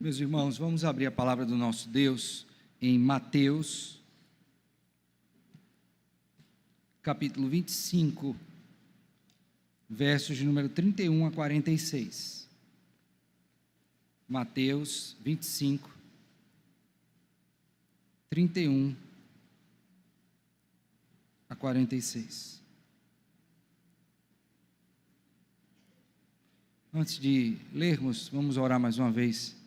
Meus irmãos, vamos abrir a palavra do nosso Deus em Mateus, capítulo 25, versos de número 31 a 46. Mateus 25, 31 a 46. Antes de lermos, vamos orar mais uma vez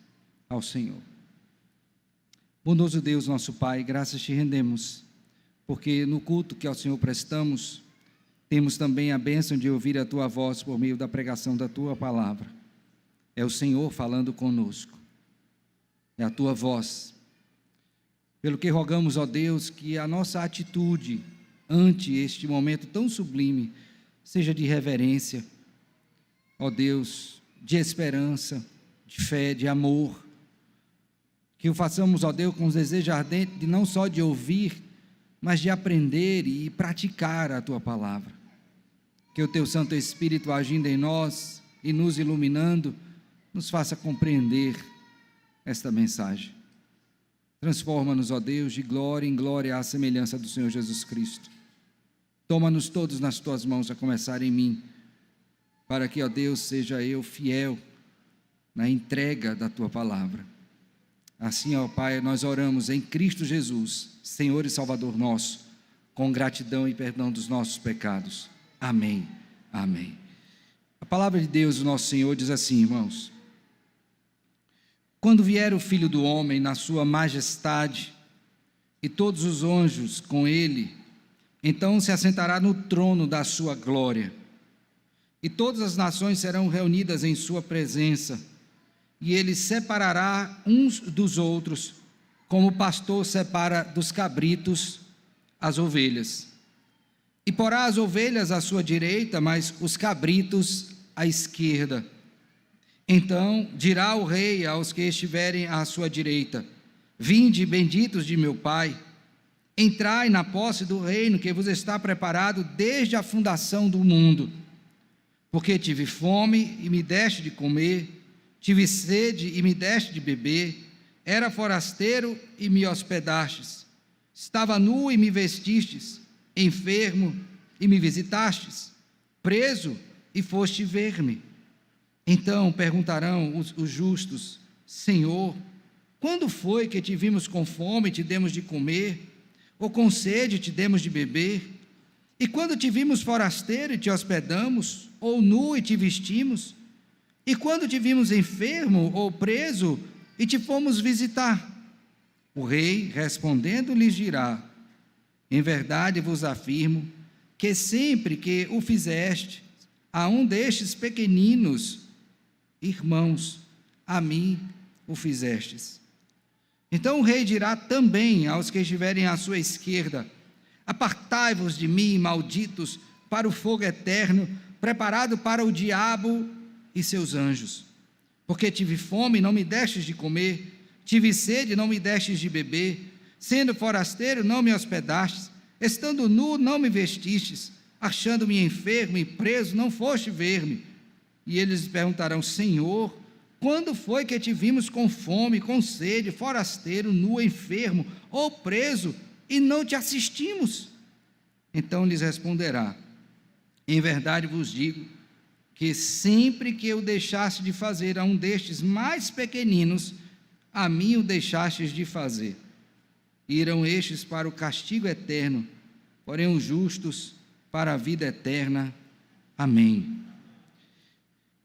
ao Senhor. Bondoso Deus, nosso Pai, graças te rendemos, porque no culto que ao Senhor prestamos, temos também a bênção de ouvir a Tua voz por meio da pregação da Tua palavra. É o Senhor falando conosco, é a Tua voz. Pelo que rogamos, ó Deus, que a nossa atitude ante este momento tão sublime seja de reverência, ó Deus, de esperança, de fé, de amor, que o façamos, ó Deus, com os desejos ardentes de não só de ouvir, mas de aprender e praticar a Tua palavra. Que o Teu Santo Espírito agindo em nós e nos iluminando, nos faça compreender esta mensagem. Transforma-nos, ó Deus, de glória em glória à semelhança do Senhor Jesus Cristo. Toma-nos todos nas Tuas mãos, a começar em mim, para que, ó Deus, seja eu fiel na entrega da Tua palavra. Assim, ó Pai, nós oramos em Cristo Jesus, Senhor e Salvador nosso, com gratidão e perdão dos nossos pecados. Amém, amém. A palavra de Deus, o nosso Senhor, diz assim, irmãos: quando vier o Filho do Homem na sua majestade, e todos os anjos com ele, então se assentará no trono da sua glória, e todas as nações serão reunidas em sua presença, e ele separará uns dos outros, como o pastor separa dos cabritos as ovelhas. E porá as ovelhas à sua direita, mas os cabritos à esquerda. Então dirá o rei aos que estiverem à sua direita: vinde, benditos de meu Pai, entrai na posse do reino que vos está preparado desde a fundação do mundo. Porque tive fome e me deste de comer, tive sede e me deste de beber, era forasteiro e me hospedastes, estava nu e me vestistes, enfermo e me visitastes, preso e foste ver-me. Então perguntarão os justos: Senhor, quando foi que te vimos com fome e te demos de comer, ou com sede e te demos de beber? E quando te vimos forasteiro e te hospedamos, ou nu e te vestimos? E quando te vimos enfermo ou preso e te fomos visitar? O rei, respondendo, lhes dirá: em verdade vos afirmo que sempre que o fizeste a um destes pequeninos irmãos, a mim o fizestes. Então o rei dirá também aos que estiverem à sua esquerda: apartai-vos de mim, malditos, para o fogo eterno, preparado para o diabo e seus anjos. Porque tive fome e não me destes de comer, tive sede e não me destes de beber, sendo forasteiro não me hospedastes, estando nu não me vestistes, achando-me enfermo e preso não foste ver-me. E eles perguntarão: Senhor, quando foi que te vimos com fome, com sede, forasteiro, nu, enfermo ou preso, e não te assistimos? Então lhes responderá: em verdade vos digo, que sempre que eu deixaste de fazer a um destes mais pequeninos, a mim o deixastes de fazer. Irão estes para o castigo eterno, porém os justos para a vida eterna. Amém.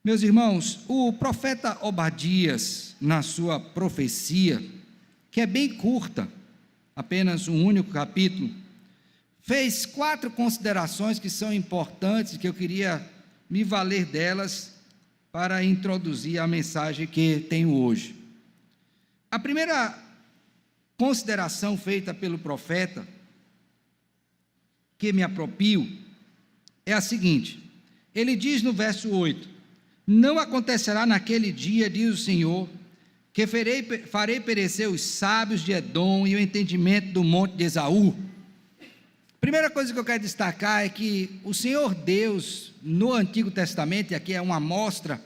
Meus irmãos, o profeta Obadias, na sua profecia, que é bem curta, apenas um único capítulo, fez 4 considerações que são importantes, que eu queria me valer delas para introduzir a mensagem que tenho hoje. A primeira consideração feita pelo profeta, que me aproprio, é a seguinte: ele diz no verso 8: não acontecerá naquele dia, diz o Senhor, que farei perecer os sábios de Edom e o entendimento do monte de Esaú. Primeira coisa que eu quero destacar é que o Senhor Deus, no Antigo Testamento, e aqui é uma amostra,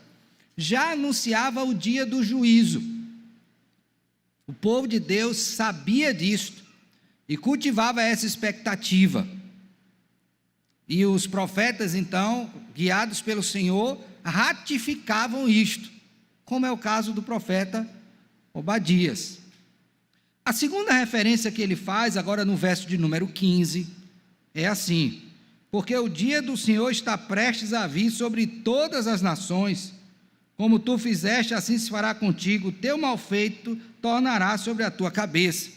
já anunciava o dia do juízo. O povo de Deus sabia disto e cultivava essa expectativa. E os profetas, então, guiados pelo Senhor, ratificavam isto, como é o caso do profeta Obadias. A segunda referência que ele faz, agora no verso de número 15, é assim: porque o dia do Senhor está prestes a vir sobre todas as nações, como tu fizeste, assim se fará contigo, o teu malfeito tornará sobre a tua cabeça.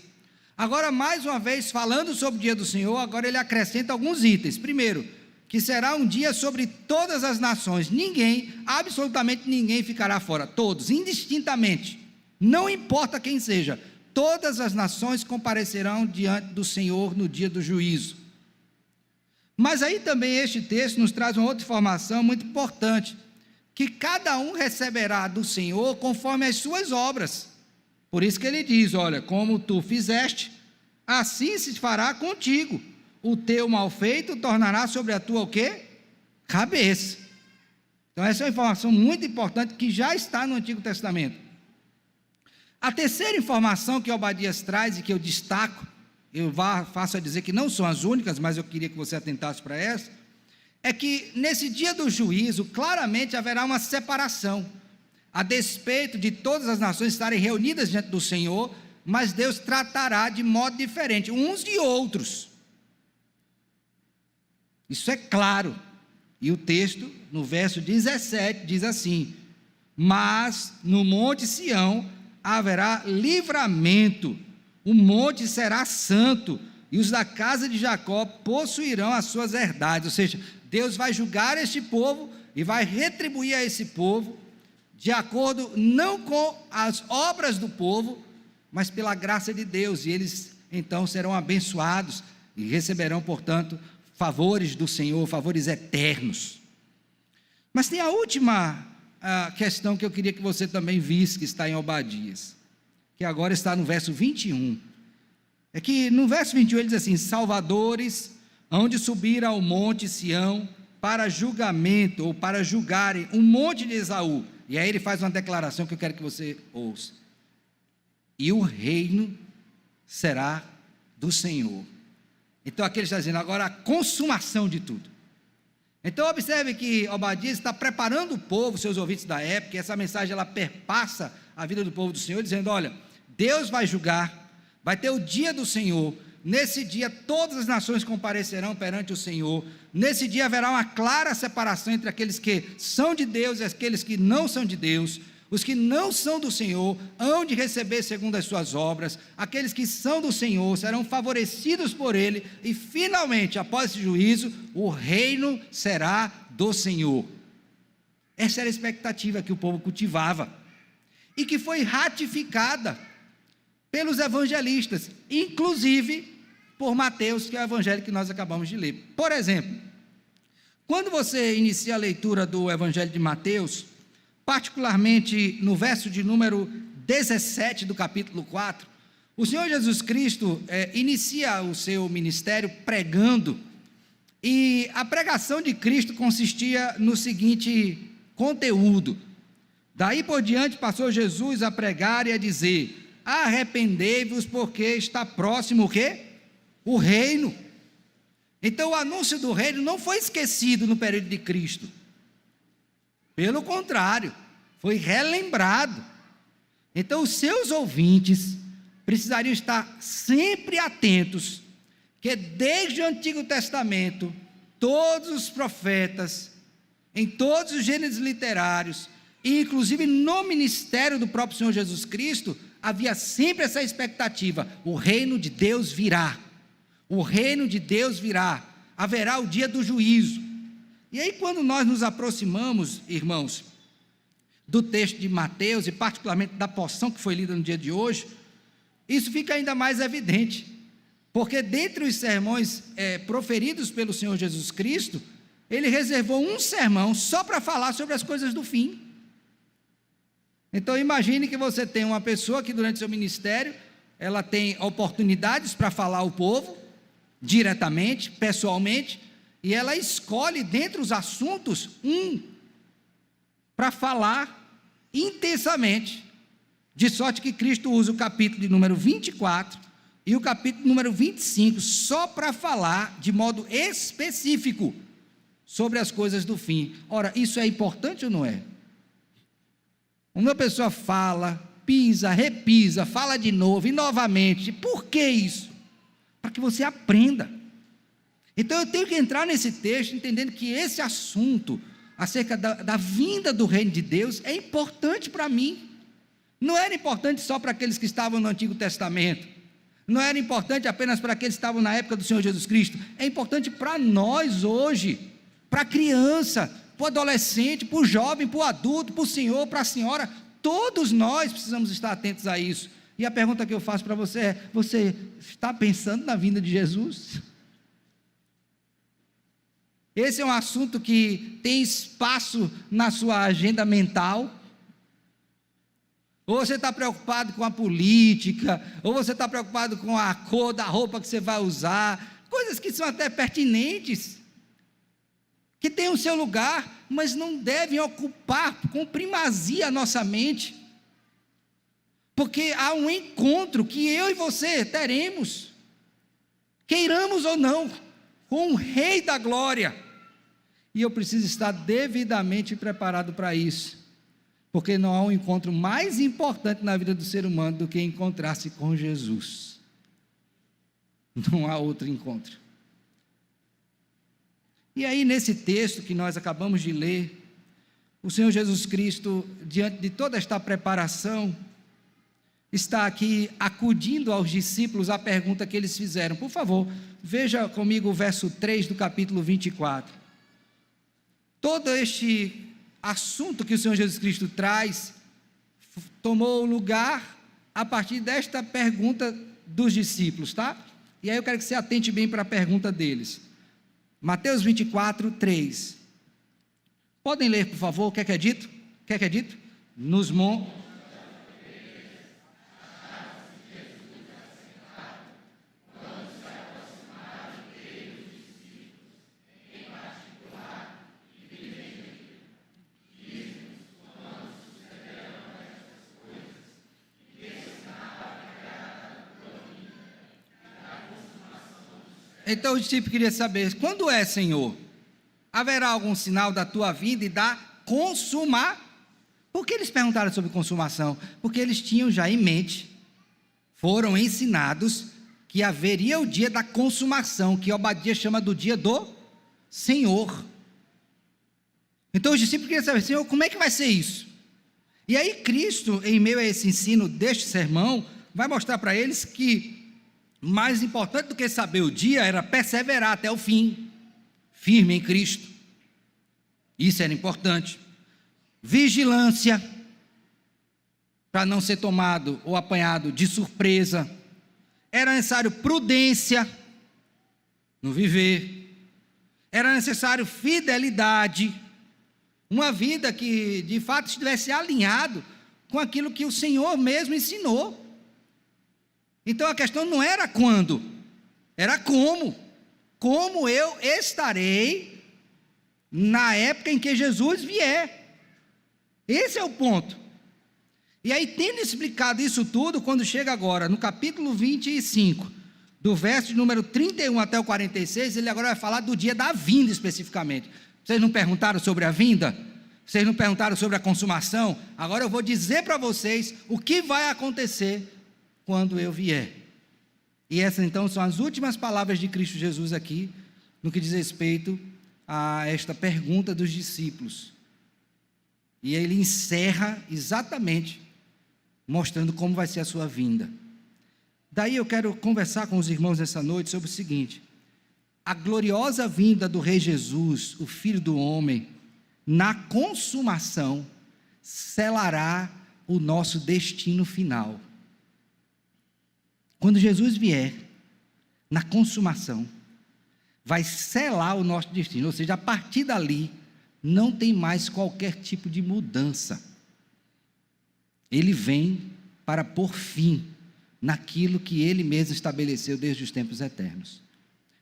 Agora, mais uma vez, falando sobre o dia do Senhor, agora ele acrescenta alguns itens. Primeiro, que será um dia sobre todas as nações. Ninguém, absolutamente ninguém ficará fora. Todos, indistintamente. Não importa quem seja. Todas as nações comparecerão diante do Senhor no dia do juízo. Mas aí também este texto nos traz uma outra informação muito importante, que cada um receberá do Senhor conforme as suas obras. Por isso que ele diz, olha, como tu fizeste, assim se fará contigo. O teu malfeito tornará sobre a tua o quê? Cabeça. Então essa é uma informação muito importante que já está no Antigo Testamento. A terceira informação que Obadias traz e que eu destaco, eu faço a dizer que não são as únicas, mas eu queria que você atentasse para essa, é que nesse dia do juízo, claramente haverá uma separação, a despeito de todas as nações estarem reunidas diante do Senhor, mas Deus tratará de modo diferente, uns de outros. Isso é claro, e o texto, no verso 17, diz assim: mas no monte Sião haverá livramento, o monte será santo, e os da casa de Jacó possuirão as suas herdades. Ou seja, Deus vai julgar este povo e vai retribuir a esse povo, de acordo não com as obras do povo, mas pela graça de Deus, e eles então serão abençoados e receberão, portanto, favores do Senhor, favores eternos. Mas tem a última questão que eu queria que você também visse, que está em Obadias, que agora está no verso 21, é que no verso 21 ele diz assim: salvadores hão de subir ao monte Sião para julgamento, ou para julgarem o monte de Esaú. E aí ele faz uma declaração que eu quero que você ouça: e o reino será do Senhor. Então aqui ele está dizendo agora a consumação de tudo. Então observe que Obadias está preparando o povo, seus ouvintes da época, e essa mensagem ela perpassa a vida do povo do Senhor, dizendo: olha, Deus vai julgar, vai ter o dia do Senhor. Nesse dia todas as nações comparecerão perante o Senhor. Nesse dia haverá uma clara separação entre aqueles que são de Deus e aqueles que não são de Deus. Os que não são do Senhor hão de receber segundo as suas obras. Aqueles que são do Senhor serão favorecidos por Ele. E finalmente, após esse juízo, o reino será do Senhor. Essa era a expectativa que o povo cultivava e que foi ratificada pelos evangelistas, inclusive por Mateus, que é o evangelho que nós acabamos de ler. Por exemplo, quando você inicia a leitura do evangelho de Mateus, particularmente no verso de número 17 do capítulo 4, o Senhor Jesus Cristo inicia o seu ministério pregando, e a pregação de Cristo consistia no seguinte conteúdo: daí por diante passou Jesus a pregar e a dizer: arrependei-vos, porque está próximo o quê? O reino. Então o anúncio do reino não foi esquecido no período de Cristo, pelo contrário, foi relembrado. Então os seus ouvintes precisariam estar sempre atentos, que desde o Antigo Testamento, todos os profetas, em todos os gêneros literários, e inclusive no ministério do próprio Senhor Jesus Cristo, havia sempre essa expectativa: o reino de Deus virá, o reino de Deus virá, haverá o dia do juízo. E aí quando nós nos aproximamos, irmãos, do texto de Mateus, e particularmente da porção que foi lida no dia de hoje, isso fica ainda mais evidente, porque dentre os sermões proferidos pelo Senhor Jesus Cristo, ele reservou um sermão só para falar sobre as coisas do fim. Então imagine que você tem uma pessoa que durante seu ministério, ela tem oportunidades para falar ao povo, diretamente, pessoalmente, e ela escolhe dentre os assuntos para falar intensamente De sorte que Cristo usa o capítulo de número 24 e o capítulo número 25 só para falar de modo específico sobre as coisas do fim. Ora, isso é importante ou não é? Uma pessoa fala, pisa, repisa, fala de novo e novamente. Por que isso? Para que você aprenda. Então eu tenho que entrar nesse texto entendendo que esse assunto acerca da vinda do reino de Deus é importante para mim. Não era importante só para aqueles que estavam no Antigo Testamento, não era importante apenas para aqueles que estavam na época do Senhor Jesus Cristo, é importante para nós hoje, para a criança, para o adolescente, para o jovem, para o adulto, para o senhor, para a senhora, todos nós precisamos estar atentos a isso. E a pergunta que eu faço para você é: você está pensando na vinda de Jesus? Esse é um assunto que tem espaço na sua agenda mental? Ou você está preocupado com a política, ou você está preocupado com a cor da roupa que você vai usar, coisas que são até pertinentes, que têm o seu lugar, mas não devem ocupar com primazia a nossa mente, porque há um encontro que eu e você teremos, queiramos ou não, com o Rei da Glória, e eu preciso estar devidamente preparado para isso, porque não há um encontro mais importante na vida do ser humano do que encontrar-se com Jesus. Não há outro encontro. E aí, nesse texto que nós acabamos de ler, o Senhor Jesus Cristo, diante de toda esta preparação, está aqui acudindo aos discípulos à pergunta que eles fizeram. Por favor, veja comigo o verso 3 do capítulo 24. Todo este assunto que o Senhor Jesus Cristo traz tomou lugar a partir desta pergunta dos discípulos, tá? E aí eu quero que você atente bem para a pergunta deles. Mateus 24, 3. Podem ler, por favor, o que é dito? O que é dito? Nos montes. Então o discípulo queria saber: quando é, Senhor? Haverá algum sinal da tua vinda e da consumar? Por que eles perguntaram sobre consumação? Porque eles tinham já em mente, foram ensinados que haveria o dia da consumação, que Obadias chama do dia do Senhor. Então os discípulos queriam saber: Senhor, como é que vai ser isso? E aí Cristo, em meio a esse ensino deste sermão, vai mostrar para eles que mais importante do que saber o dia era perseverar até o fim, firme em Cristo. Isso era importante. Vigilância, para não ser tomado ou apanhado de surpresa. Era necessário prudência no viver. Era necessário fidelidade, uma vida que de fato estivesse alinhado com aquilo que o Senhor mesmo ensinou. Então a questão não era quando, era como. Como eu estarei na época em que Jesus vier. Esse é o ponto. E aí, tendo explicado isso tudo, quando chega agora no capítulo 25, do verso de número 31 até o 46, ele agora vai falar do dia da vinda especificamente. Vocês não perguntaram sobre a vinda? Vocês não perguntaram sobre a consumação? Agora eu vou dizer para vocês o que vai acontecer quando eu vier. E essas então são as últimas palavras de Cristo Jesus aqui, no que diz respeito a esta pergunta dos discípulos. E ele encerra exatamente mostrando como vai ser a sua vinda. Daí eu quero conversar com os irmãos essa noite sobre o seguinte: a gloriosa vinda do Rei Jesus, o Filho do Homem, na consumação, selará o nosso destino final. Quando Jesus vier, na consumação, vai selar o nosso destino, ou seja, a partir dali, não tem mais qualquer tipo de mudança. Ele vem para pôr fim naquilo que Ele mesmo estabeleceu desde os tempos eternos.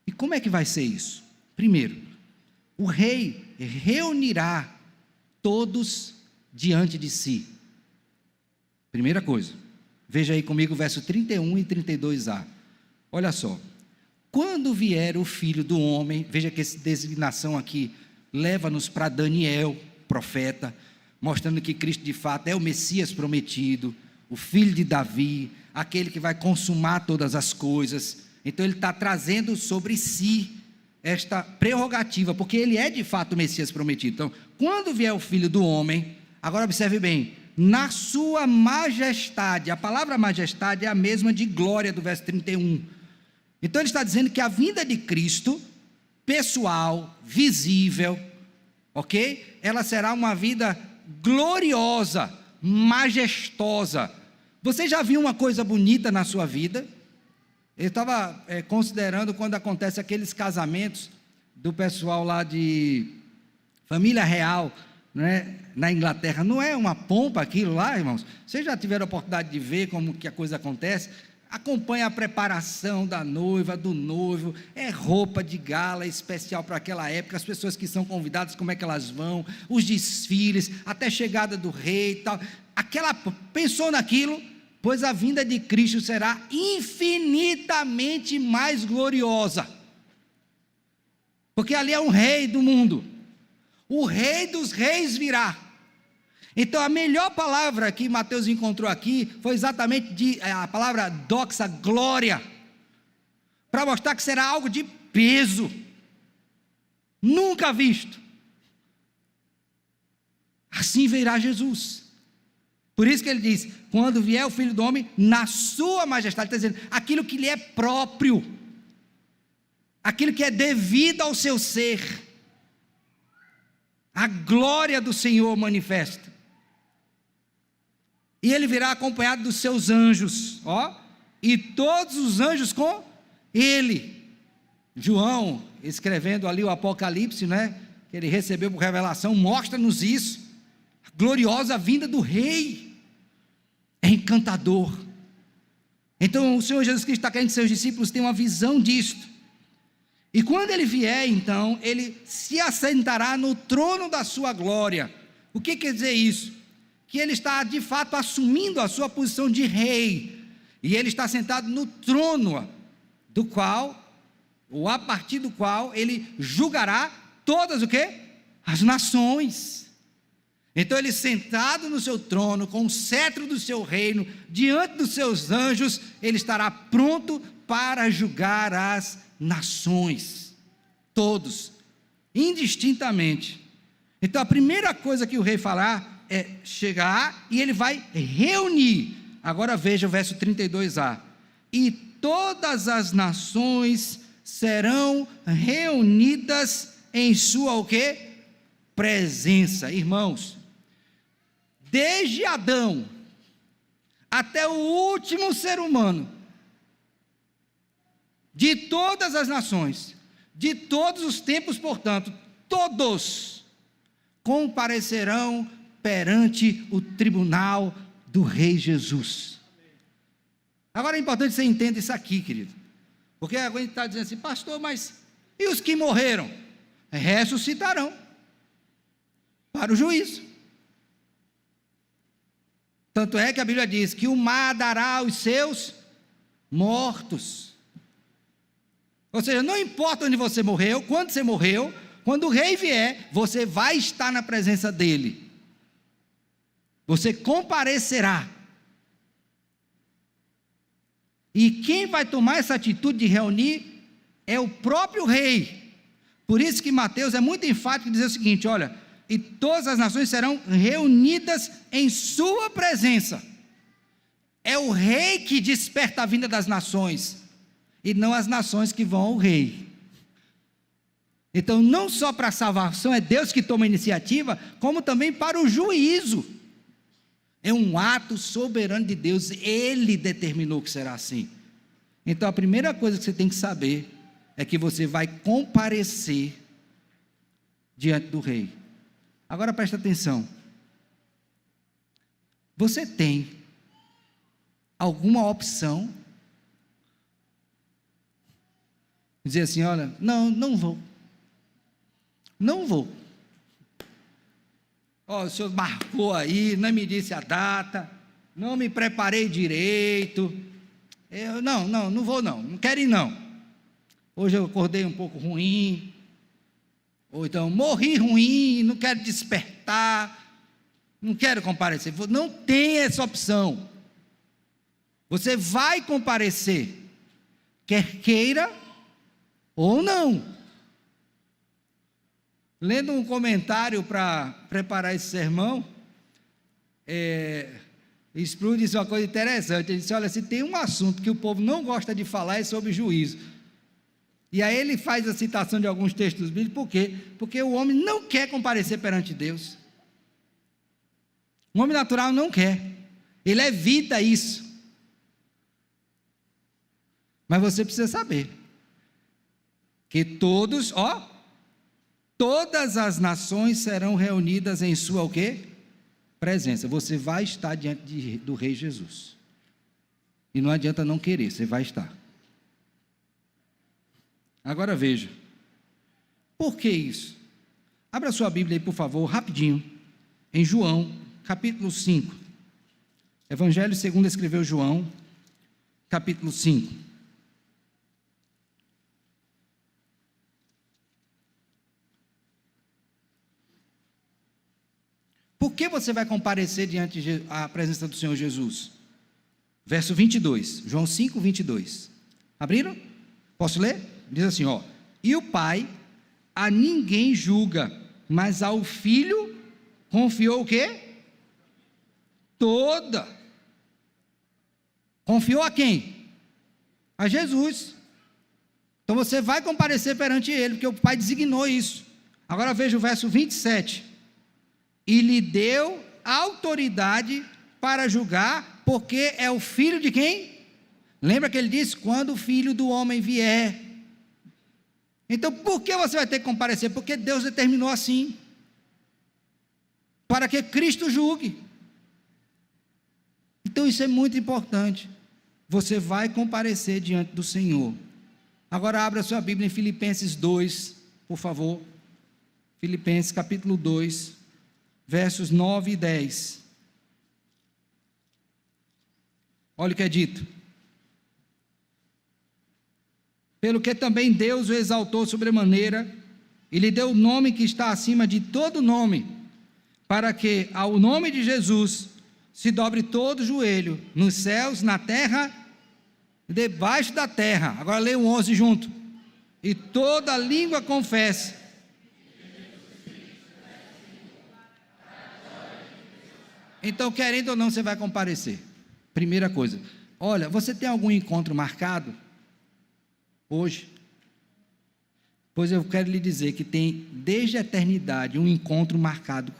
E como é que vai ser isso? Primeiro, o Rei reunirá todos diante de si. Primeira coisa, veja aí comigo o verso 31 e 32a. Olha só. Quando vier o Filho do Homem, veja que essa designação aqui leva-nos para Daniel, profeta, mostrando que Cristo de fato é o Messias prometido, o filho de Davi, aquele que vai consumar todas as coisas. Então ele está trazendo sobre si esta prerrogativa, porque ele é de fato o Messias prometido. Então, quando vier o Filho do Homem, agora observe bem, na sua majestade, a palavra majestade é a mesma de glória do verso 31. Então ele está dizendo que a vinda de Cristo, pessoal, visível, ok? Ela será uma vida gloriosa, majestosa. Você já viu uma coisa bonita na sua vida? Eu estava considerando quando acontece aqueles casamentos do pessoal lá de família real, né, na Inglaterra. Não é uma pompa aquilo lá, irmãos? Vocês já tiveram a oportunidade de ver como que a coisa acontece? Acompanha a preparação da noiva, do noivo, é roupa de gala especial para aquela época, as pessoas que são convidadas, como é que elas vão, os desfiles, até a chegada do rei e tal. Pensou naquilo? Pois a vinda de Cristo será infinitamente mais gloriosa, porque ali é um rei do mundo, o rei dos reis virá. Então a melhor palavra que Mateus encontrou aqui foi exatamente a palavra doxa, glória, para mostrar que será algo de peso, nunca visto. Assim virá Jesus. Por isso que ele diz, quando vier o Filho do Homem, na sua majestade, está dizendo, aquilo que lhe é próprio, aquilo que é devido ao seu ser, a glória do Senhor manifesta. E ele virá acompanhado dos seus anjos, e todos os anjos com ele. João, escrevendo ali o Apocalipse, né, que ele recebeu por revelação, mostra-nos isso, a gloriosa vinda do rei, é encantador. Então o Senhor Jesus Cristo está querendo que seus discípulos tenham uma visão disto, e quando ele vier, então, ele se assentará no trono da sua glória. O que quer dizer isso? Que ele está de fato assumindo a sua posição de rei, e ele está sentado no trono, do qual, ou a partir do qual, ele julgará todas o quê? As nações. Então ele sentado no seu trono, com o cetro do seu reino, diante dos seus anjos, ele estará pronto para julgar as nações, todos, indistintamente. Então a primeira coisa que o rei fará é chegar e ele vai reunir. Agora veja o verso 32a. E todas as nações serão reunidas em sua o quê? Presença. Irmãos, desde Adão até o último ser humano, de todas as nações, de todos os tempos, portanto, todos comparecerão perante o tribunal do Rei Jesus. Agora é importante você entender isso aqui, querido, porque a gente está dizendo assim, pastor, mas e os que morreram? Ressuscitarão para o juízo. Tanto é que a Bíblia diz que o mar dará os seus mortos. Ou seja, não importa onde você morreu, quando você morreu, quando o rei vier, você vai estar na presença dele. Você comparecerá. E quem vai tomar essa atitude de reunir é o próprio rei. Por isso que Mateus é muito enfático em dizer o seguinte, olha, e todas as nações serão reunidas em sua presença. É o rei que desperta a vinda das nações, e não as nações que vão ao rei. Então não só para a salvação é Deus que toma a iniciativa, como também para o juízo. É um ato soberano de Deus, Ele determinou que será assim. Então a primeira coisa que você tem que saber, é que você vai comparecer diante do rei. Agora presta atenção, você tem alguma opção? Dizer assim, olha, não vou. O senhor marcou aí, não me disse a data, não me preparei direito, não vou não quero ir não. Hoje eu acordei um pouco ruim, ou então morri ruim, não quero despertar, não quero comparecer. Não tem essa opção. Você vai comparecer, quer queira ou não. Lendo um comentário para preparar esse sermão, Sproul disse uma coisa interessante. Ele disse: olha, se tem um assunto que o povo não gosta de falar é sobre juízo. E aí ele faz a citação de alguns textos bíblicos. Por quê? Porque o homem não quer comparecer perante Deus. O homem natural não quer, ele evita isso. Mas você precisa saber que todas as nações serão reunidas em sua o quê? Presença. Você vai estar diante do Rei Jesus. E não adianta não querer, você vai estar. Agora veja, por que isso? Abra sua Bíblia aí, por favor, rapidinho, em João, capítulo 5. Evangelho segundo escreveu João, capítulo 5. Por que você vai comparecer diante da presença do Senhor Jesus? Verso 22, João 5, 22. Abriram? Posso ler? Diz assim, e o Pai a ninguém julga, mas ao Filho confiou o quê? Confiou a quem? A Jesus. Então você vai comparecer perante Ele, porque o Pai designou isso. Agora veja o verso 27. E lhe deu autoridade para julgar, porque é o Filho de quem? Lembra que ele disse, quando o Filho do homem vier. Então por que você vai ter que comparecer? Porque Deus determinou assim, para que Cristo julgue. Então isso é muito importante, você vai comparecer diante do Senhor. Agora abra sua Bíblia em Filipenses 2, por favor, Filipenses capítulo 2, versos 9 e 10. Olha o que é dito. Pelo que também Deus o exaltou sobremaneira, e lhe deu o nome que está acima de todo nome, para que ao nome de Jesus se dobre todo o joelho, nos céus, na terra, debaixo da terra. Agora leia o 11 junto. E toda língua confesse. Então, querendo ou não, você vai comparecer. Primeira coisa, olha, você tem algum encontro marcado hoje? Pois eu quero lhe dizer que tem desde a eternidade um encontro marcado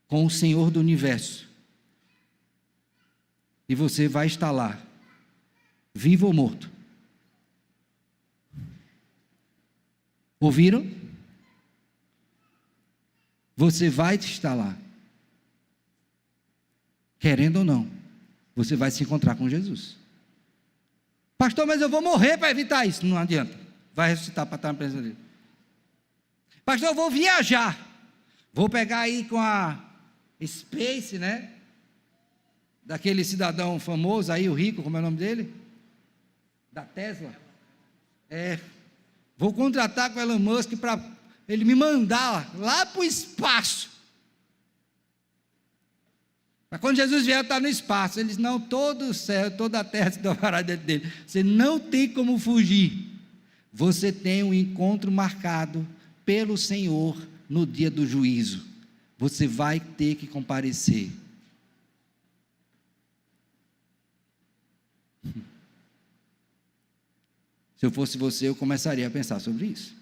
com o Senhor do universo. E você vai estar lá, vivo ou morto. Ouviram? Você vai estar lá. Querendo ou não, você vai se encontrar com Jesus. Pastor, mas eu vou morrer para evitar isso. Não adianta, vai ressuscitar para estar na presença dele. Pastor, eu vou viajar, vou pegar aí com a Space, né? Daquele cidadão famoso aí, o rico, como é o nome dele? Da Tesla. Vou contratar com o Elon Musk para ele me mandar lá para o espaço. Mas quando Jesus vier, está no espaço. Ele diz, não, todo o céu, toda a terra se dobrará dentro dele. Você não tem como fugir. Você tem um encontro marcado pelo Senhor no dia do juízo. Você vai ter que comparecer. Se eu fosse você, eu começaria a pensar sobre isso.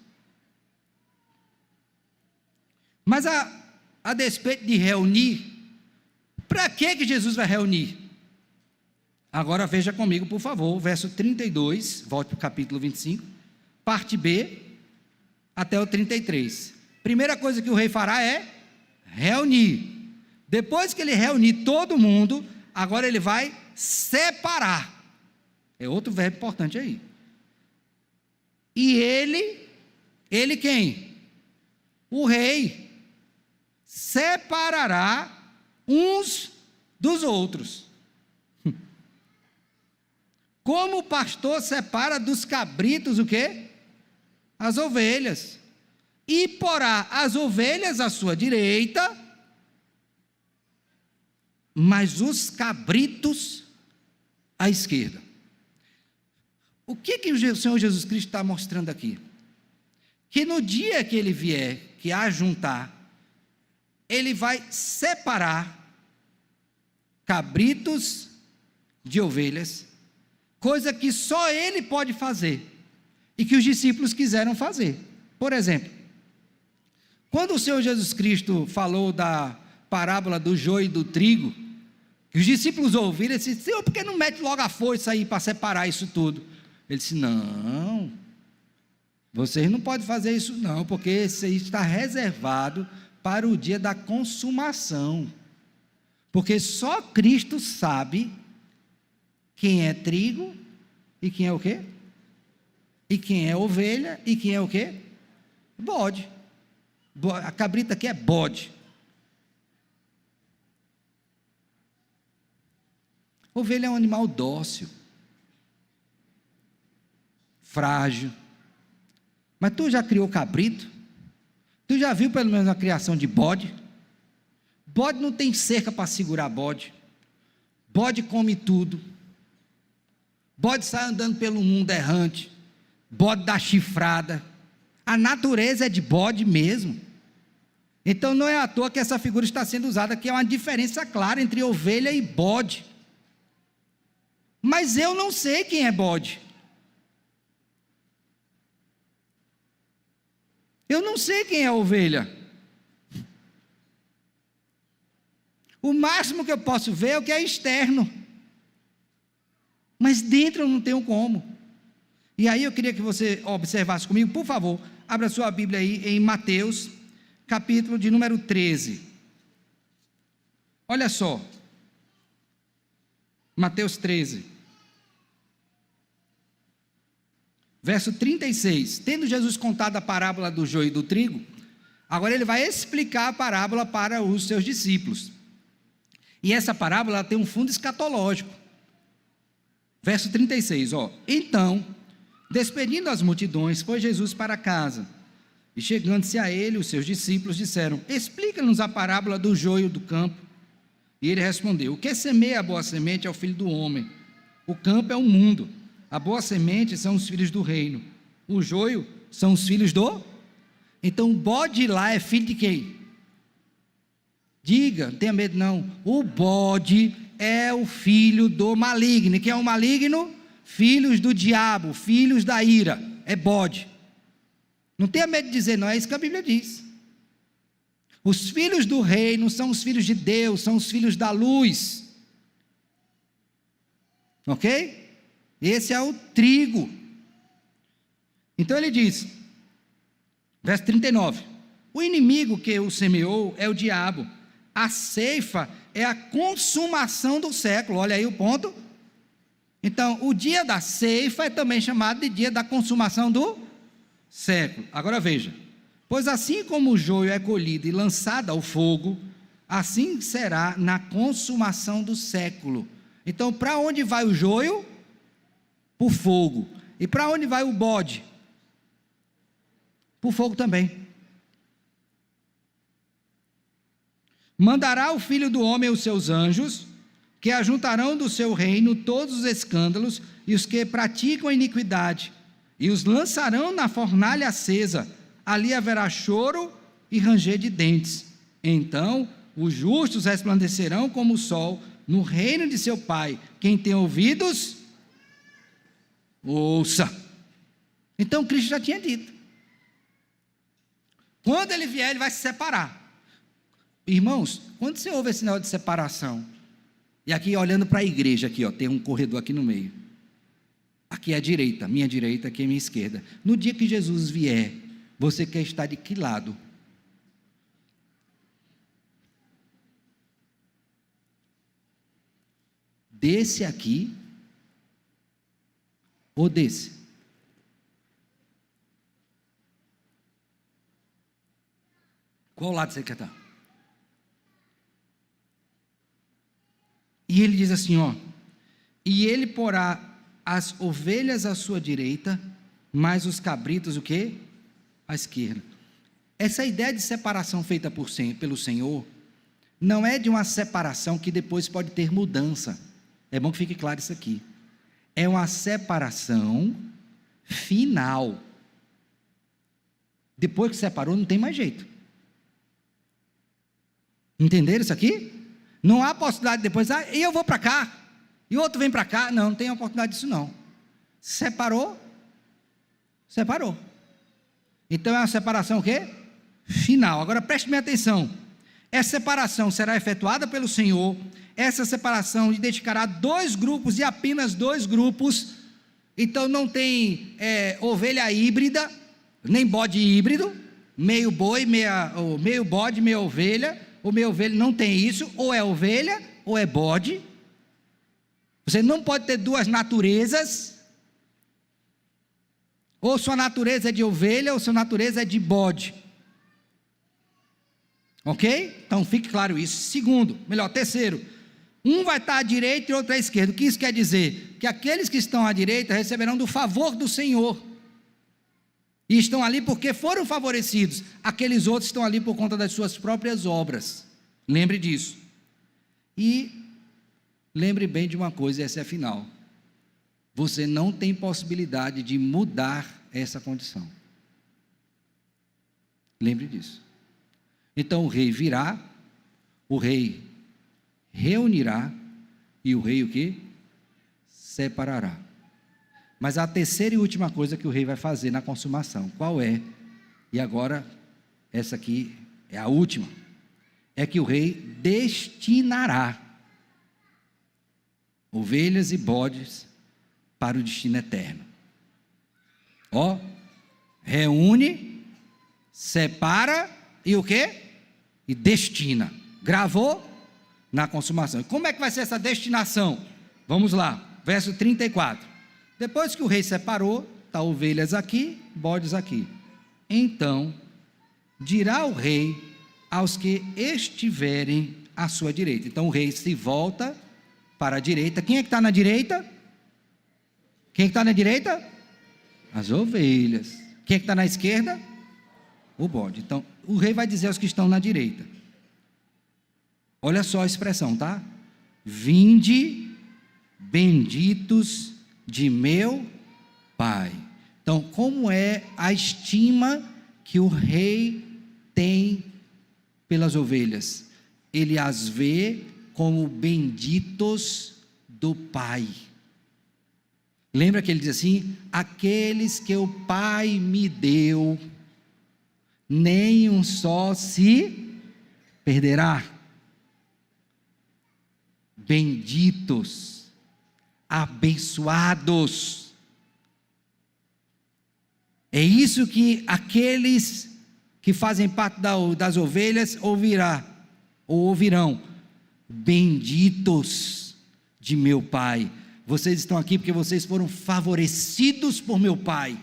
Mas a despeito de reunir, para que Jesus vai reunir? Agora veja comigo, por favor, verso 32, volte para o capítulo 25, parte B, até o 33. Primeira coisa que o rei fará é reunir. Depois que ele reunir todo mundo, agora ele vai separar. É outro verbo importante aí. E ele quem? O rei separará uns dos outros. Como o pastor separa dos cabritos o quê? As ovelhas. E porá as ovelhas à sua direita, mas os cabritos à esquerda. O que o Senhor Jesus Cristo está mostrando aqui? Que no dia que ele vier, que ajuntar, ele vai separar cabritos de ovelhas, coisa que só ele pode fazer, e que os discípulos quiseram fazer. Por exemplo, quando o Senhor Jesus Cristo falou da parábola do joio e do trigo, que os discípulos ouviram, eles disseram: Senhor, por que não mete logo a força aí para separar isso tudo? Ele disse: não, vocês não podem fazer isso não, porque isso aí está reservado para o dia da consumação, porque só Cristo sabe quem é trigo e quem é o quê? E quem é ovelha e quem é o quê? Bode. A cabrita aqui é bode. Ovelha é um animal dócil, frágil. Mas tu já criou cabrito? Tu já viu pelo menos a criação de bode? Bode não tem cerca para segurar bode. Bode come tudo. Bode sai andando pelo mundo errante. Bode dá chifrada. A natureza é de bode mesmo. Então não é à toa que essa figura está sendo usada, que é uma diferença clara entre ovelha e bode. Mas eu não sei quem é bode. Eu não sei quem é ovelha. O máximo que eu posso ver é o que é externo. Mas dentro eu não tenho como. E aí eu queria que você observasse comigo, por favor, abra sua Bíblia aí em Mateus, capítulo de número 13. Olha só. Mateus 13. Verso 36. Tendo Jesus contado a parábola do joio e do trigo, agora ele vai explicar a parábola para os seus discípulos. E essa parábola ela tem um fundo escatológico. Verso 36, Então, despedindo as multidões, foi Jesus para casa. E chegando-se a ele, os seus discípulos disseram: explica-nos a parábola do joio do campo. E ele respondeu: o que semeia a boa semente é o filho do homem. O campo é o mundo. A boa semente são os filhos do reino. O joio são os filhos do... Então o bode lá é filho de quem? Diga, não tenha medo não. O bode é o filho do maligno. E quem é o maligno? Filhos do diabo, filhos da ira. É bode. Não tenha medo de dizer não, é isso que a Bíblia diz. Os filhos do reino são os filhos de Deus, são os filhos da luz. Ok? Esse é o trigo. Então ele diz, verso 39, o inimigo que o semeou é o diabo, a ceifa é a consumação do século. Olha aí o ponto. Então o dia da ceifa é também chamado de dia da consumação do século. Agora veja, pois assim como o joio é colhido e lançado ao fogo, assim será na consumação do século. Então para onde vai o joio? Para o fogo. E para onde vai o bode? Para o fogo também. Mandará o Filho do Homem os seus anjos, que ajuntarão do seu reino todos os escândalos e os que praticam a iniquidade, e os lançarão na fornalha acesa. Ali haverá choro e ranger de dentes. Então os justos resplandecerão como o sol no reino de seu Pai. Quem tem ouvidos, ouça. Então Cristo já tinha dito, quando ele vier ele vai se separar. Irmãos, quando você ouve esse negócio de separação, e aqui olhando para a igreja aqui, tem um corredor aqui no meio, aqui é a direita, minha direita, aqui é minha esquerda. No dia que Jesus vier, você quer estar de que lado? Desse aqui ou desse? Qual lado você quer estar? E ele diz assim, ó: e ele porá as ovelhas à sua direita, mas os cabritos o quê? À esquerda. Essa ideia de separação feita pelo Senhor não é de uma separação que depois pode ter mudança. É bom que fique claro isso aqui. É uma separação final. Depois que separou, não tem mais jeito. Entenderam isso aqui? Não há possibilidade depois, e eu vou para cá, e o outro vem para cá. Não, não tem oportunidade disso não. Separou, separou. Então é uma separação o quê? Final. Agora preste bem atenção. Essa separação será efetuada pelo Senhor. Essa separação identificará dois grupos e apenas dois grupos. Então não tem ovelha híbrida, nem bode híbrido, meio boi, meio bode, meia ovelha, ou meia ovelha, não tem isso, ou é ovelha, ou é bode. Você não pode ter duas naturezas, ou sua natureza é de ovelha, ou sua natureza é de bode. Ok? Então fique claro isso. Terceiro, um vai estar à direita e outro à esquerda. O que isso quer dizer? Que aqueles que estão à direita receberão do favor do Senhor, e estão ali porque foram favorecidos. Aqueles outros estão ali por conta das suas próprias obras. Lembre disso. E lembre bem de uma coisa, essa é a final: você não tem possibilidade de mudar essa condição. Lembre disso. Então o rei virá, o rei reunirá, e o rei o quê? Separará. Mas a terceira e última coisa que o rei vai fazer na consumação, qual é? E agora, essa aqui é a última, é que o rei destinará ovelhas e bodes para o destino eterno. Ó, reúne, separa e o quê? E destina. Gravou na consumação. E como é que vai ser essa destinação? Vamos lá, verso 34. Depois que o rei separou, está ovelhas aqui, bodes aqui. Então, dirá o rei aos que estiverem à sua direita. Então o rei se volta para a direita. Quem é que está na direita? Quem é que está na direita? As ovelhas. Quem é que está na esquerda? O bode. Então, o rei vai dizer aos que estão na direita. Olha só a expressão, tá? Vinde, benditos de meu Pai. Então, como é a estima que o rei tem pelas ovelhas? Ele as vê como benditos do Pai. Lembra que ele diz assim: aqueles que o Pai me deu, nem um só se perderá. Benditos, abençoados. É isso que aqueles que fazem parte das ovelhas ouvirão. Benditos de meu Pai. Vocês estão aqui porque vocês foram favorecidos por meu Pai.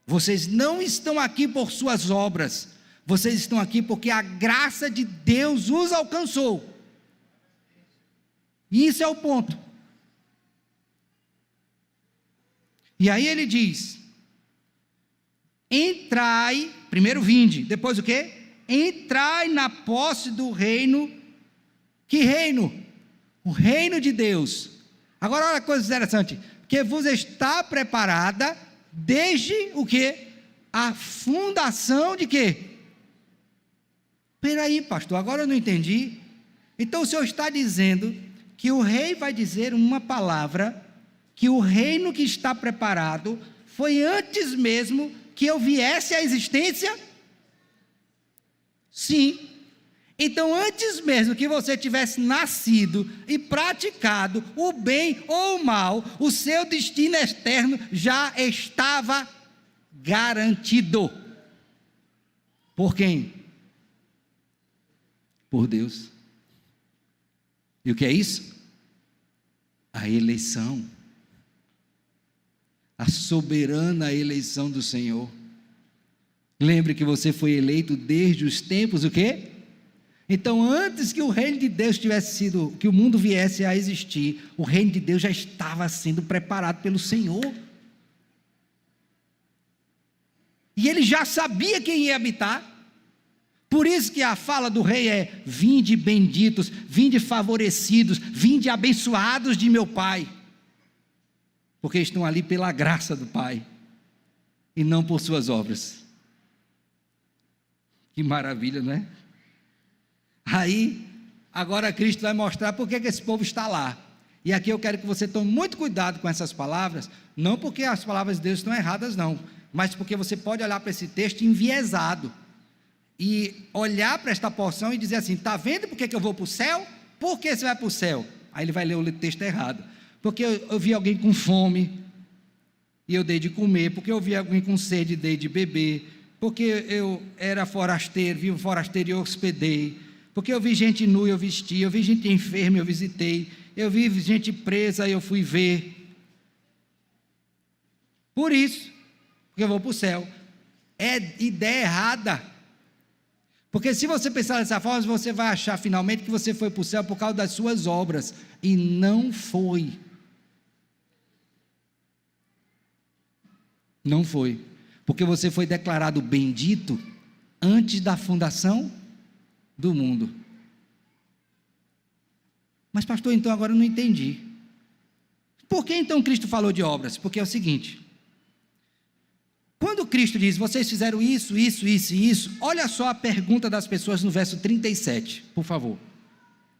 Vocês não estão aqui por suas obras. Vocês estão aqui porque a graça de Deus os alcançou. E isso é o ponto. E aí ele diz: entrai, primeiro vinde, depois o quê? Entrai na posse do reino. Que reino? O reino de Deus. Agora olha a coisa interessante, que vos está preparada desde o quê? A fundação de quê? Peraí, pastor, agora eu não entendi. Então o Senhor está dizendo que o rei vai dizer uma palavra, que o reino que está preparado foi antes mesmo que eu viesse à existência? Sim. Então, antes mesmo que você tivesse nascido e praticado o bem ou o mal, o seu destino externo já estava garantido. Por quem? Por Deus. E o que é isso? A eleição. A soberana eleição do Senhor. Lembre que você foi eleito desde os tempos, o quê? Então, antes que o reino de Deus tivesse sido, que o mundo viesse a existir, o reino de Deus já estava sendo preparado pelo Senhor. E ele já sabia quem ia habitar. Por isso que a fala do rei é: vinde benditos, vinde favorecidos, vinde abençoados de meu Pai. Porque estão ali pela graça do Pai, e não por suas obras. Que maravilha, não é? Aí, agora Cristo vai mostrar por que esse povo está lá. E aqui eu quero que você tome muito cuidado com essas palavras, não porque as palavras de Deus estão erradas, não, mas porque você pode olhar para esse texto enviesado, e olhar para esta porção e dizer assim: está vendo por que eu vou para o céu? Por que você vai para o céu? Aí ele vai ler o texto errado. Porque eu vi alguém com fome, e eu dei de comer. Porque eu vi alguém com sede, e dei de beber. Porque eu era forasteiro, vi um forasteiro e eu hospedei. Porque eu vi gente nua e eu vesti. Eu vi gente enferma e eu visitei. Eu vi gente presa e eu fui ver. Por isso, porque eu vou para o céu. É ideia errada. Porque se você pensar dessa forma, você vai achar finalmente que você foi para o céu por causa das suas obras. E não foi. Não foi. Porque você foi declarado bendito antes da fundação do mundo. Mas pastor, então agora eu não entendi. Por que então Cristo falou de obras? Porque é o seguinte: quando Cristo diz, vocês fizeram isso, isso, isso e isso, olha só a pergunta das pessoas no verso 37, por favor.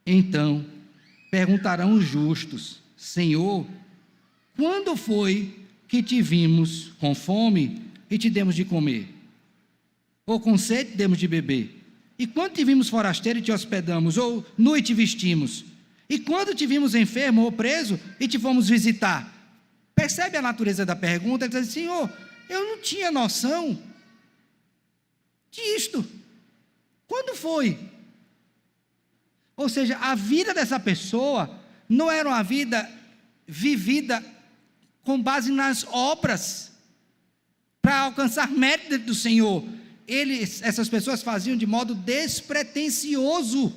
Então perguntarão os justos: Senhor, quando foi que te vimos com fome e te demos de comer? Ou com sede demos de beber? E quando te vimos forasteiro e te hospedamos? Ou nu e te vestimos? E quando te vimos enfermo ou preso e te fomos visitar? Percebe a natureza da pergunta? Ele diz assim: Senhor, eu não tinha noção disto. Quando foi? Ou seja, a vida dessa pessoa não era uma vida vivida com base nas obras, para alcançar mérito dentro do Senhor. Essas pessoas faziam de modo despretensioso.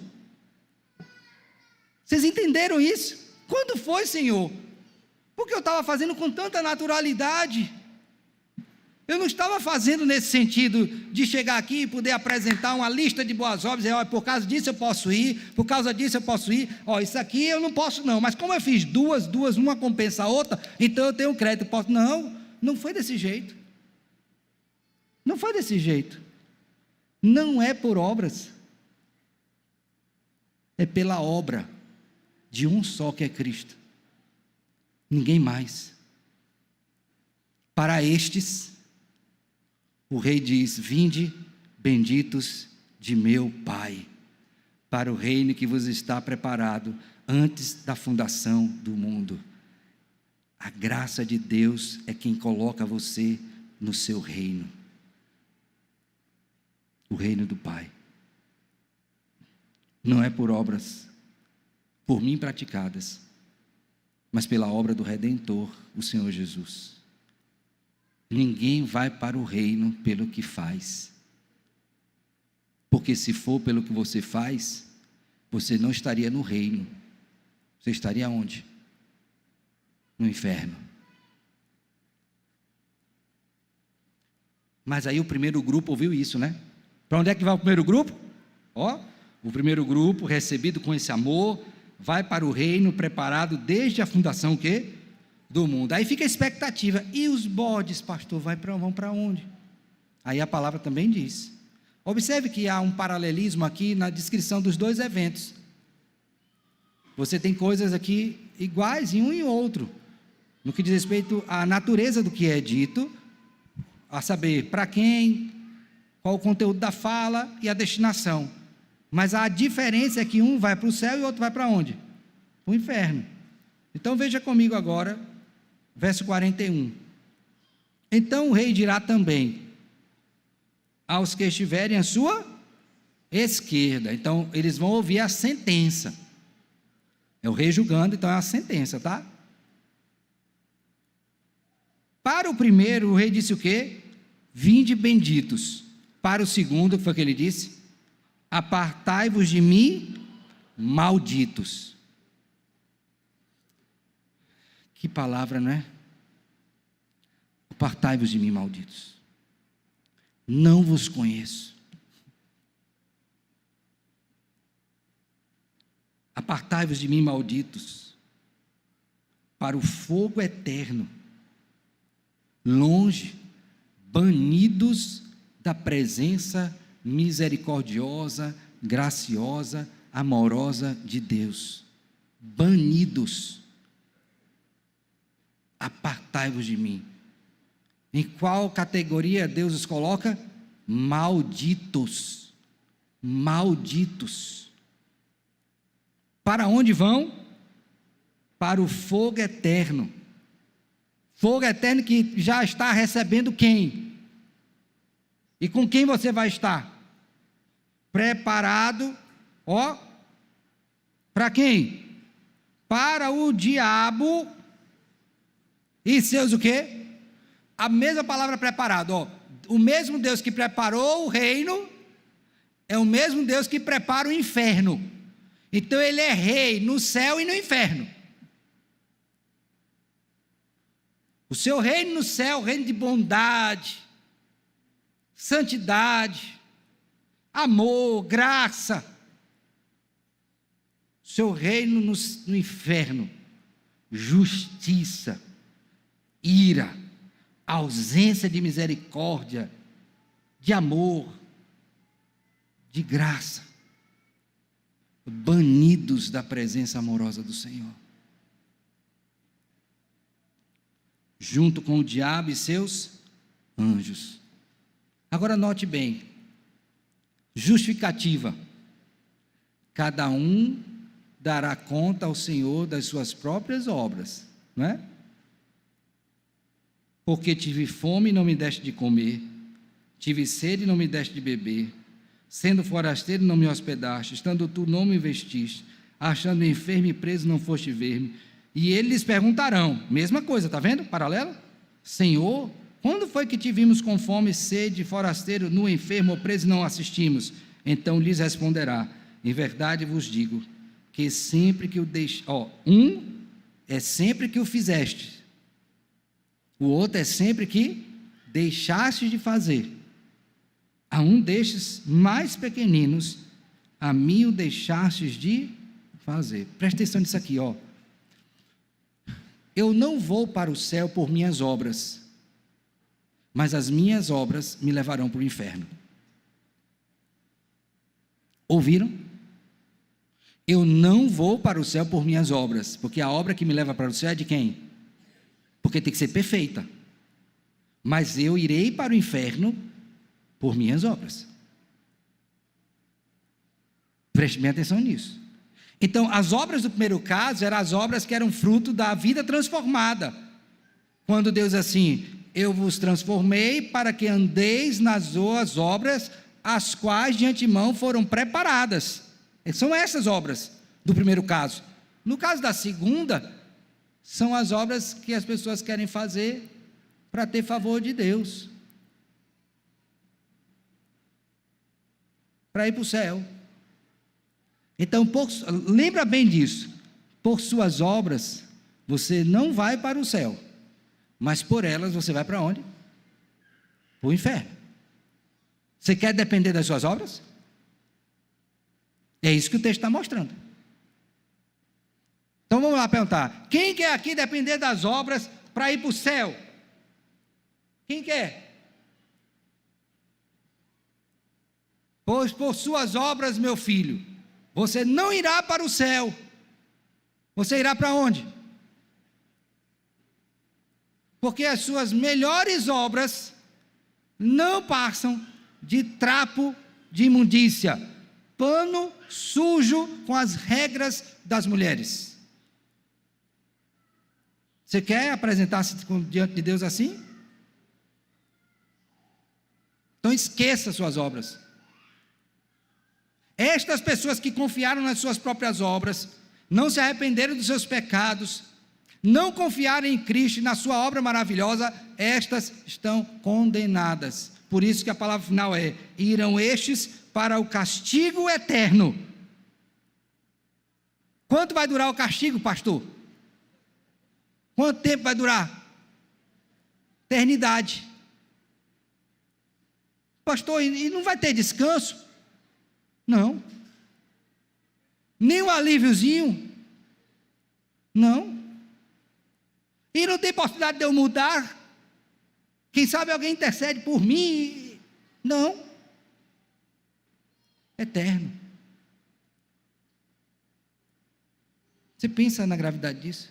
Vocês entenderam isso? Quando foi, Senhor? Porque eu estava fazendo com tanta naturalidade. Eu não estava fazendo nesse sentido de chegar aqui e poder apresentar uma lista de boas obras, e olha, por causa disso eu posso ir, por causa disso eu posso ir, ó, isso aqui eu não posso não, mas como eu fiz duas, uma compensa a outra, então eu tenho crédito, posso. Não, não foi desse jeito. Não foi desse jeito. Não é por obras. É pela obra de um só, que é Cristo. Ninguém mais. Para estes, o rei diz: vinde, benditos de meu Pai, para o reino que vos está preparado antes da fundação do mundo. A graça de Deus é quem coloca você no seu reino. O reino do Pai. Não é por obras, por mim praticadas, mas pela obra do Redentor, o Senhor Jesus. Ninguém vai para o reino pelo que faz. Porque se for pelo que você faz, você não estaria no reino. Você estaria onde? No inferno. Mas aí o primeiro grupo ouviu isso, né? Para onde é que vai o primeiro grupo? Ó, o primeiro grupo, recebido com esse amor, vai para o reino preparado desde a fundação o quê? Do mundo. Aí fica a expectativa: e os bodes, pastor, vão para onde? Aí a palavra também diz. Observe que há um paralelismo aqui na descrição dos dois eventos. Você tem coisas aqui iguais em um e outro, no que diz respeito à natureza do que é dito, a saber, para quem, qual o conteúdo da fala e a destinação. Mas a diferença é que um vai para o céu e o outro vai para onde? Para o inferno. Então veja comigo agora, verso 41. Então o rei dirá também aos que estiverem à sua esquerda. Então eles vão ouvir a sentença. É o rei julgando, então é a sentença, tá? Para o primeiro, o rei disse o quê? Vinde benditos. Para o segundo, o que foi que ele disse? Apartai-vos de mim, malditos. Que palavra, não é? Apartai-vos de mim, malditos. Não vos conheço. Apartai-vos de mim, malditos, para o fogo eterno, longe, banidos da presença misericordiosa, graciosa, amorosa de Deus. Banidos. Apartai-vos de mim. Em qual categoria Deus os coloca? Malditos. Malditos. Para onde vão? Para o fogo eterno. Fogo eterno que já está recebendo quem? E com quem você vai estar? Preparado, ó, para quem? Para o diabo e seus o quê? A mesma palavra preparado, ó. O mesmo Deus que preparou o reino é o mesmo Deus que prepara o inferno. Então ele é rei no céu e no inferno. O seu reino no céu, reino de bondade, santidade, amor, graça. O seu reino no inferno, justiça, ira, ausência de misericórdia, de amor, de graça, banidos da presença amorosa do Senhor, junto com o diabo e seus anjos. Agora note bem, justificativa, cada um dará conta ao Senhor das suas próprias obras, não é? Porque tive fome e não me deste de comer, tive sede e não me deste de beber, sendo forasteiro não me hospedaste, estando tu não me vestiste, achando enfermo e preso não foste ver-me. E eles lhes perguntarão, mesma coisa, está vendo? Paralelo? Senhor, quando foi que te vimos com fome, sede, forasteiro, nu, enfermo ou preso e não assistimos? Então lhes responderá, em verdade vos digo, que sempre que o é sempre que o fizeste, o outro é sempre que deixaste de fazer. A um destes mais pequeninos, a mim o deixastes de fazer. Presta atenção nisso aqui, ó. Eu não vou para o céu por minhas obras, mas as minhas obras me levarão para o inferno. Ouviram? Eu não vou para o céu por minhas obras, porque a obra que me leva para o céu é de quem? Porque tem que ser perfeita. Mas eu irei para o inferno por minhas obras. Preste bem atenção nisso. Então, as obras do primeiro caso eram as obras que eram fruto da vida transformada. Quando Deus assim, eu vos transformei para que andeis nas suas obras, as quais de antemão foram preparadas. São essas obras do primeiro caso. No caso da segunda, são as obras que as pessoas querem fazer para ter favor de Deus, para ir para o céu. Então, lembra bem disso, por suas obras, você não vai para o céu, mas por elas você vai para onde? Para o inferno. Você quer depender das suas obras? É isso que o texto está mostrando. Então vamos lá perguntar, quem quer aqui depender das obras para ir para o céu? Quem quer? Pois por suas obras, meu filho, você não irá para o céu. Você irá para onde? Porque as suas melhores obras não passam de trapo de imundícia, pano sujo com as regras das mulheres. Você quer apresentar-se diante de Deus assim? Então esqueça suas obras. Estas pessoas que confiaram nas suas próprias obras, não se arrependeram dos seus pecados, não confiaram em Cristo e na sua obra maravilhosa, estas estão condenadas. Por isso que a palavra final é, irão estes para o castigo eterno. Quanto vai durar o castigo, pastor? Quanto tempo vai durar? Eternidade. Pastor, e não vai ter descanso? Não. Nem um alíviozinho? Não. E não tem possibilidade de eu mudar? Quem sabe alguém intercede por mim? Não. Eterno. Você pensa na gravidade disso?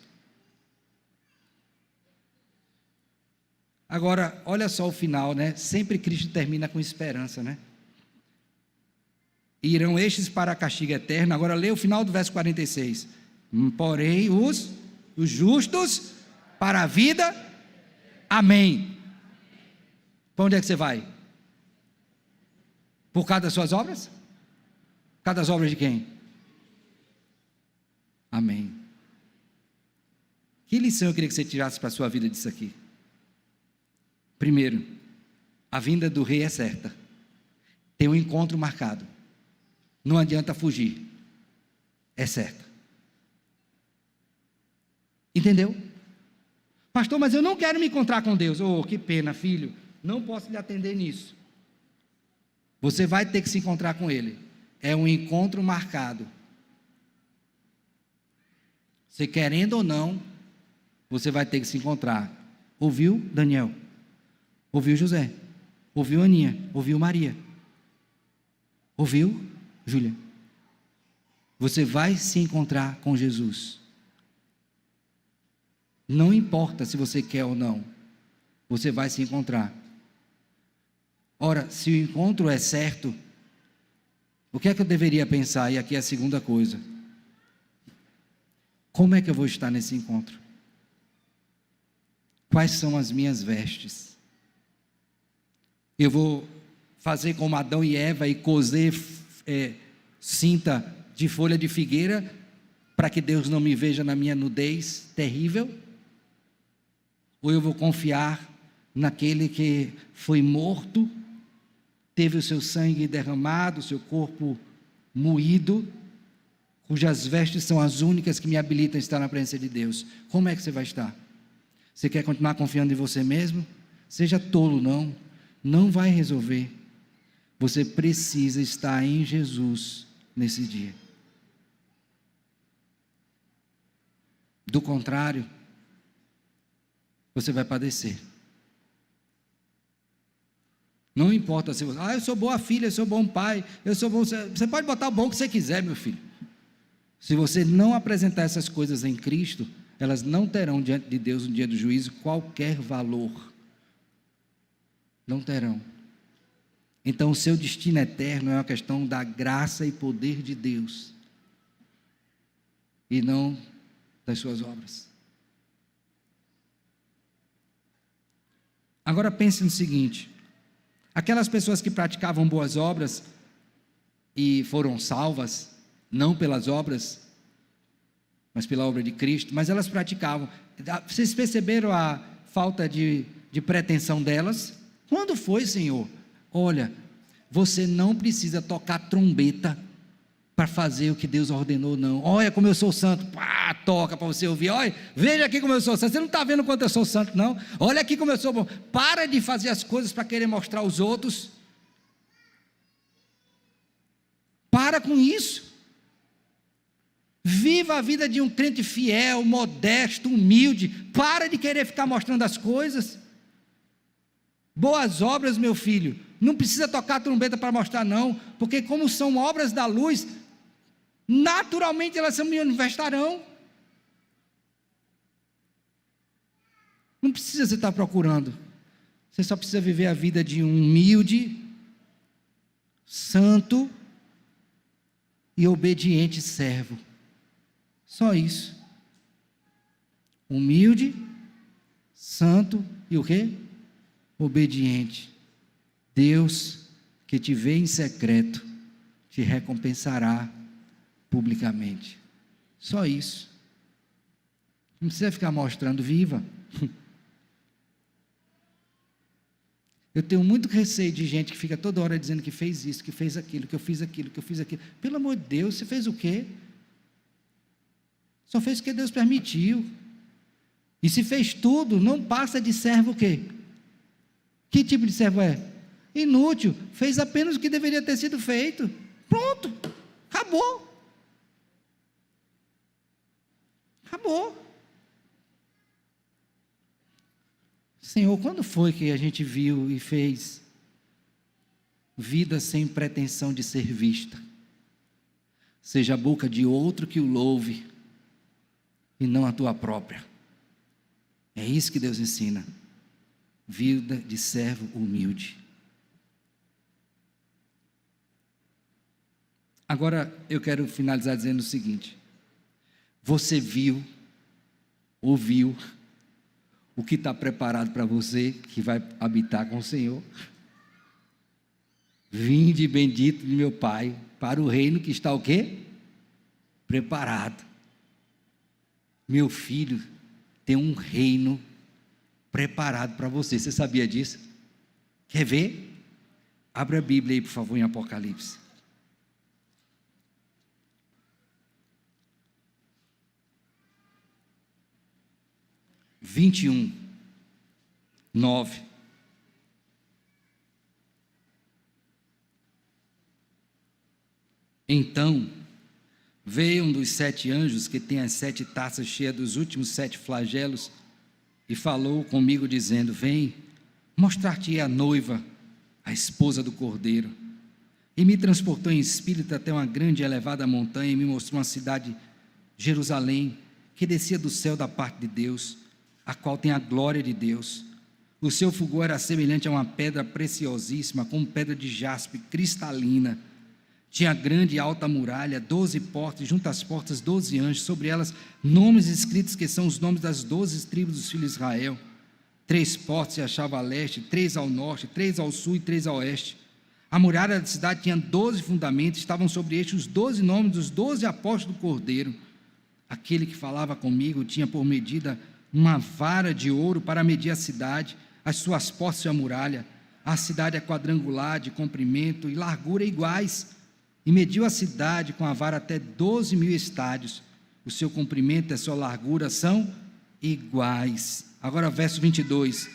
Agora, olha só o final, né? Sempre Cristo termina com esperança, né? Irão estes para castigo eterno. Agora lê o final do verso 46. Porém, os justos para a vida. Amém. Para onde é que você vai? Por causa das suas obras? Por causa das obras de quem? Amém. Que lição eu queria que você tirasse para a sua vida disso aqui? Primeiro, a vinda do rei é certa. Tem um encontro marcado. Não adianta fugir. É certa. Entendeu? Pastor, mas eu não quero me encontrar com Deus. Oh, que pena, filho. Não posso lhe atender nisso. Você vai ter que se encontrar com Ele. É um encontro marcado. Você querendo ou não, você vai ter que se encontrar. Ouviu, Daniel? Ouviu, José? Ouviu, Aninha? Ouviu, Maria? Ouviu, Júlia? Você vai se encontrar com Jesus. Não importa se você quer ou não, você vai se encontrar. Ora, se o encontro é certo, o que é que eu deveria pensar? E aqui é a segunda coisa. Como é que eu vou estar nesse encontro? Quais são as minhas vestes? Eu vou fazer como Adão e Eva e coser cinta de folha de figueira para que Deus não me veja na minha nudez terrível? Ou eu vou confiar naquele que foi morto, teve o seu sangue derramado, o seu corpo moído, cujas vestes são as únicas que me habilitam a estar na presença de Deus? Como é que você vai estar? Você quer continuar confiando em você mesmo? Seja tolo, não. Não vai resolver. Você precisa estar em Jesus nesse dia. Do contrário, você vai padecer. Não importa se você, eu sou boa filha, eu sou bom pai, eu sou bom. Você pode botar o bom que você quiser, meu filho. Se você não apresentar essas coisas em Cristo, elas não terão diante de Deus no dia do juízo qualquer valor. Não terão. Então o seu destino eterno é uma questão da graça e poder de Deus, e não das suas obras. Agora pense no seguinte: aquelas pessoas que praticavam boas obras e foram salvas, não pelas obras, mas pela obra de Cristo, mas elas praticavam. Vocês perceberam a falta de pretensão delas? Quando foi, Senhor? Olha, você não precisa tocar trombeta para fazer o que Deus ordenou, não. Olha como eu sou santo. Pá, toca para você ouvir. Olha, veja aqui como eu sou santo. Você não está vendo quanto eu sou santo, não? Olha aqui como eu sou bom. Para de fazer as coisas para querer mostrar aos outros. Para com isso. Viva a vida de um crente fiel, modesto, humilde. Para de querer ficar mostrando as coisas. Boas obras, meu filho, não precisa tocar a trombeta para mostrar, não, porque como são obras da luz, naturalmente elas se manifestarão. Não precisa você estar procurando. Você só precisa viver a vida de um humilde, santo e obediente servo. Só isso. Humilde, santo e o quê? Obediente. Deus, que te vê em secreto, te recompensará publicamente. Só isso. Não precisa ficar mostrando. Viva. Eu tenho muito receio de gente que fica toda hora dizendo que fez isso, que fez aquilo, que eu fiz aquilo, que eu fiz aquilo. Pelo amor de Deus, você fez o quê? Só fez o que Deus permitiu. E se fez tudo, não passa de servo o quê? Que tipo de servo é? Inútil. Fez apenas o que deveria ter sido feito. Pronto. Acabou. Acabou. Senhor, quando foi que a gente viu e fez vida sem pretensão de ser vista? Seja a boca de outro que o louve, e não a tua própria. É isso que Deus ensina. Vida de servo humilde. Agora eu quero finalizar dizendo o seguinte: você viu, ouviu o que está preparado para você que vai habitar com o Senhor? Vinde bendito de meu Pai para o reino que está o quê? Preparado. Meu filho tem um reino preparado para você. Você sabia disso? Quer ver? Abra a Bíblia aí, por favor, em Apocalipse. Vinte e um, 9. Então veio um dos 7 anjos, que tem as 7 taças cheias dos últimos 7 flagelos, e falou comigo dizendo: vem, mostrar-te a noiva, a esposa do Cordeiro. E me transportou em espírito até uma grande e elevada montanha, e me mostrou uma cidade, Jerusalém, que descia do céu da parte de Deus, a qual tem a glória de Deus. O seu fulgor era semelhante a uma pedra preciosíssima, como pedra de jaspe cristalina. Tinha grande e alta muralha, 12 portas, junto às portas 12 anjos, sobre elas nomes escritos, que são os nomes das 12 tribos dos filhos de Israel. 3 portas se achavam a leste, 3 ao norte, 3 ao sul e 3 a oeste. A muralha da cidade tinha 12 fundamentos, estavam sobre estes os 12 nomes dos 12 apóstolos do Cordeiro. Aquele que falava comigo tinha por medida uma vara de ouro para medir a cidade, as suas portas e a muralha. A cidade é quadrangular, de comprimento e largura iguais, e mediu a cidade com a vara até 12.000 estádios. O seu comprimento e a sua largura são iguais. Agora verso 22.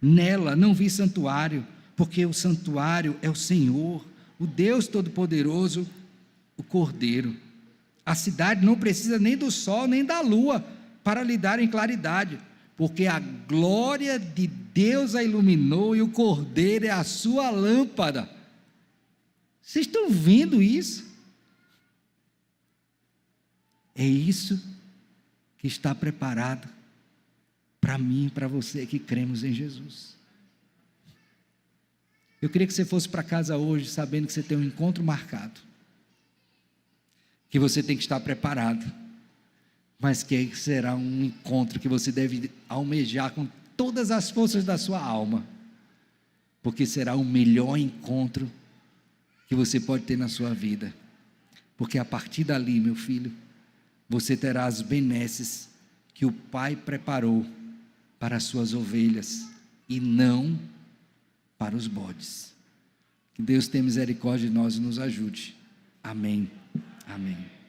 Nela não vi santuário, porque o santuário é o Senhor, o Deus Todo-Poderoso, o Cordeiro. A cidade não precisa nem do sol nem da lua para lhe darem claridade, porque a glória de Deus a iluminou e o Cordeiro é a sua lâmpada. Vocês estão vendo isso? É isso que está preparado para mim e para você que cremos em Jesus. Eu queria que você fosse para casa hoje sabendo que você tem um encontro marcado, que você tem que estar preparado, mas que será um encontro que você deve almejar com todas as forças da sua alma, porque será o melhor encontro que você pode ter na sua vida, porque a partir dali, meu filho, você terá as benesses que o Pai preparou para as suas ovelhas, e não para os bodes. Que Deus tenha misericórdia de nós e nos ajude. Amém. Amém.